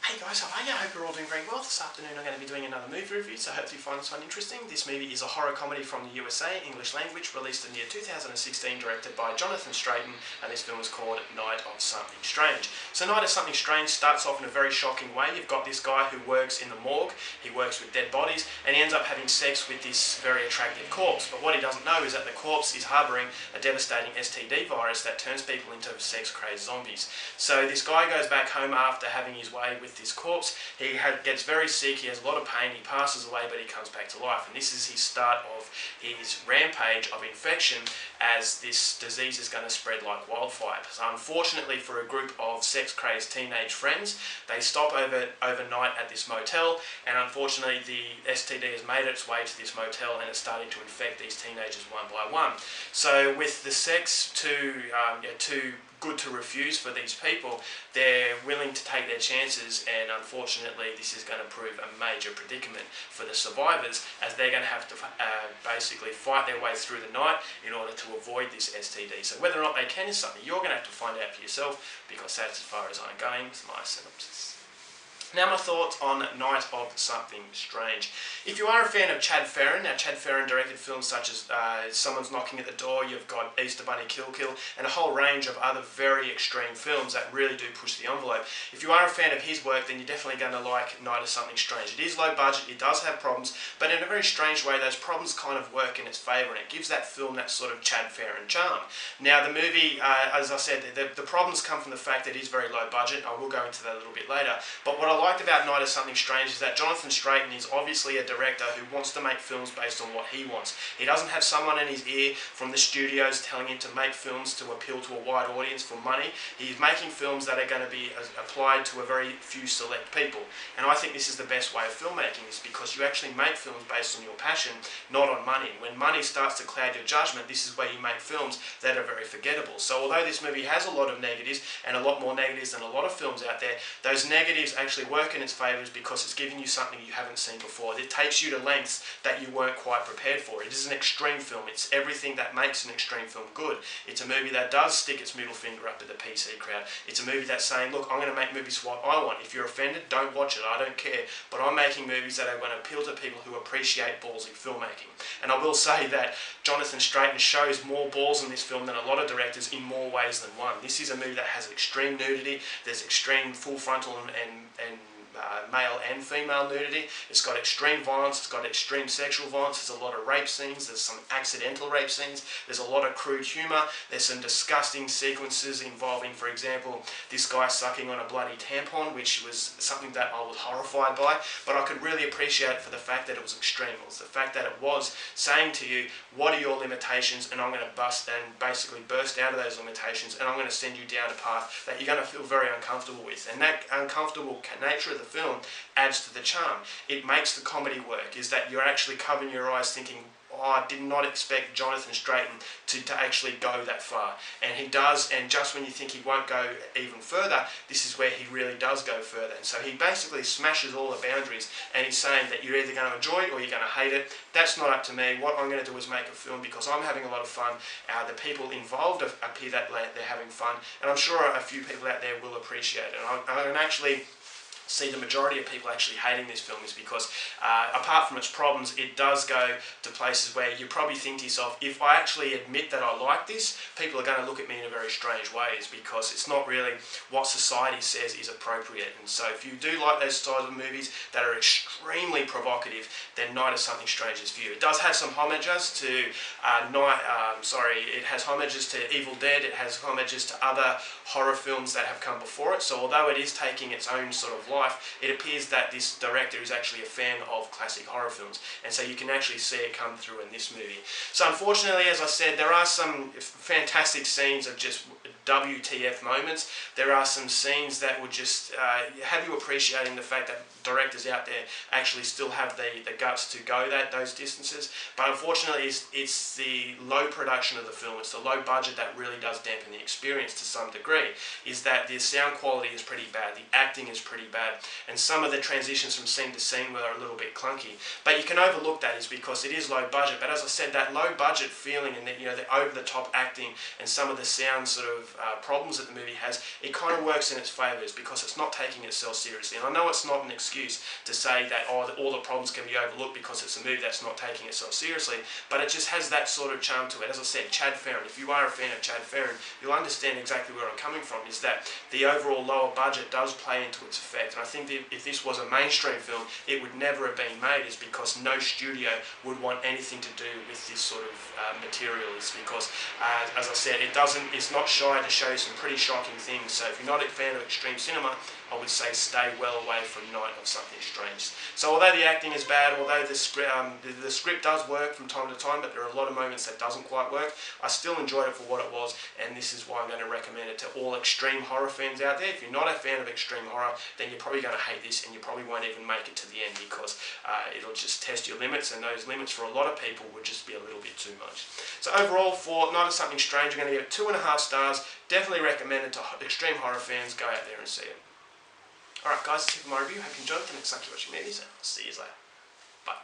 Hey guys, how are you? I hope you're all doing very well. This afternoon I'm going to be doing another movie review, so hopefully you find this one interesting. This movie is a horror comedy from the USA, English language, released in the year 2016, directed by Jonathan Straiton, and this film is called Night of Something Strange. So Night of Something Strange starts off in a very shocking way. You've got this guy who works in the morgue, he works with dead bodies, and he ends up having sex with this very attractive corpse. But what he doesn't know is that the corpse is harbouring a devastating STD virus that turns people into sex-crazed zombies. So this guy goes back home after having his way with this corpse. He gets very sick, he has a lot of pain, he passes away, but he comes back to life. And this is his start of his rampage of infection, as this disease is going to spread like wildfire. So unfortunately for a group of sex-crazed teenage friends, they stop overnight at this motel, and unfortunately the STD has made its way to this motel and it's starting to infect these teenagers one by one. So with the sex too good to refuse for these people, they're willing to take their chances, and unfortunately this is going to prove a major predicament for the survivors, as they're going to have to basically fight their way through the night in order to avoid this STD. So whether or not they can is something you're going to have to find out for yourself, because that's as far as I'm going with my synopsis. Now my thoughts on Night of Something Strange. If you are a fan of Chad Ferrin, now Chad Ferrin directed films such as Someone's Knocking at the Door, you've got Easter Bunny Kill Kill, and a whole range of other very extreme films that really do push the envelope. If you are a fan of his work, then you're definitely going to like Night of Something Strange. It is low budget, it does have problems, but in a very strange way those problems kind of work in its favour, and it gives that film that sort of Chad Ferrin charm. Now the movie, as I said, the problems come from the fact that it is very low budget. I will go into that a little bit later, but what I liked about Night of Something Strange is that Jonathan Straiton is obviously a director who wants to make films based on what he wants. He doesn't have someone in his ear from the studios telling him to make films to appeal to a wide audience for money. He's making films that are going to be applied to a very few select people. And I think this is the best way of filmmaking, is because you actually make films based on your passion, not on money. When money starts to cloud your judgment, this is where you make films that are very forgettable. So although this movie has a lot of negatives, and a lot more negatives than a lot of films out there, those negatives actually work in its favours because it's giving you something you haven't seen before. It takes you to lengths that you weren't quite prepared for. It is an extreme film. It's everything that makes an extreme film good. It's a movie that does stick its middle finger up at the PC crowd. It's a movie that's saying, look, I'm going to make movies what I want. If you're offended, don't watch it. I don't care. But I'm making movies that are going to appeal to people who appreciate ballsy filmmaking. And I will say that Jonathan Straiton shows more balls in this film than a lot of directors in more ways than one. This is a movie that has extreme nudity. There's extreme full frontal and male and female nudity. It's got extreme violence, it's got extreme sexual violence, there's a lot of rape scenes, there's some accidental rape scenes, there's a lot of crude humour, there's some disgusting sequences involving, for example, this guy sucking on a bloody tampon, which was something that I was horrified by, but I could really appreciate it for the fact that it was extreme. It was the fact that it was saying to you, what are your limitations, and I'm going to bust and basically burst out of those limitations, and I'm going to send you down a path that you're going to feel very uncomfortable with. And that uncomfortable nature of the film adds to the charm. It makes the comedy work, is that you're actually covering your eyes thinking, oh, I did not expect Jonathan Straiton to actually go that far. And he does, and just when you think he won't go even further, this is where he really does go further. And so he basically smashes all the boundaries, and he's saying that you're either going to enjoy it or you're going to hate it. That's not up to me. What I'm going to do is make a film because I'm having a lot of fun. The people involved appear that they're having fun, and I'm sure a few people out there will appreciate it. And I can actually see the majority of people actually hating this film is because apart from its problems, it does go to places where you probably think to yourself, if I actually admit that I like this, people are going to look at me in a very strange ways, because it's not really what society says is appropriate. And so if you do like those styles of movies that are extremely provocative, then Night of Something Strange is for you. It does have some homages to it has homages to Evil Dead, it has homages to other horror films that have come before it. So although it is taking its own sort of life, it appears that this director is actually a fan of classic horror films, and so you can actually see it come through in this movie. So unfortunately, as I said, there are some fantastic scenes of just WTF moments. There are some scenes that would just have you appreciating the fact that directors out there actually still have the guts to go those distances. But unfortunately, it's the low production of the film, it's the low budget that really does dampen the experience to some degree, is that the sound quality is pretty bad, the acting is pretty bad, and some of the transitions from scene to scene were a little bit clunky. But you can overlook that is because it is low budget. But as I said, that low budget feeling and the over the top acting and some of the sound sort of problems that the movie has, it kind of works in its favours because it's not taking itself seriously. And I know it's not an excuse to say that all the problems can be overlooked because it's a movie that's not taking itself seriously, but it just has that sort of charm to it. As I said, Chad Ferrin, if you are a fan of Chad Ferrin, you'll understand exactly where I'm coming from, is that the overall lower budget does play into its effect. And I think that if this was a mainstream film, it would never have been made, is because no studio would want anything to do with this sort of material, is because, as I said, it's not shy to show you some pretty shocking things. So if you're not a fan of extreme cinema, I would say stay well away from Night of Something Strange. So although the acting is bad, although the script does work from time to time, but there are a lot of moments that doesn't quite work, I still enjoyed it for what it was, and this is why I'm going to recommend it to all extreme horror fans out there. If you're not a fan of extreme horror, then you're probably going to hate this, and you probably won't even make it to the end, because it'll just test your limits, and those limits for a lot of people would just be a little bit too much. So overall, for Night of Something Strange, I'm going to give it 2.5 stars. Definitely recommend it to extreme horror fans. Go out there and see it. Alright guys, that's it for my review. Hope you enjoyed it. Thanks so much for watching movies, and I'll see you later. Bye.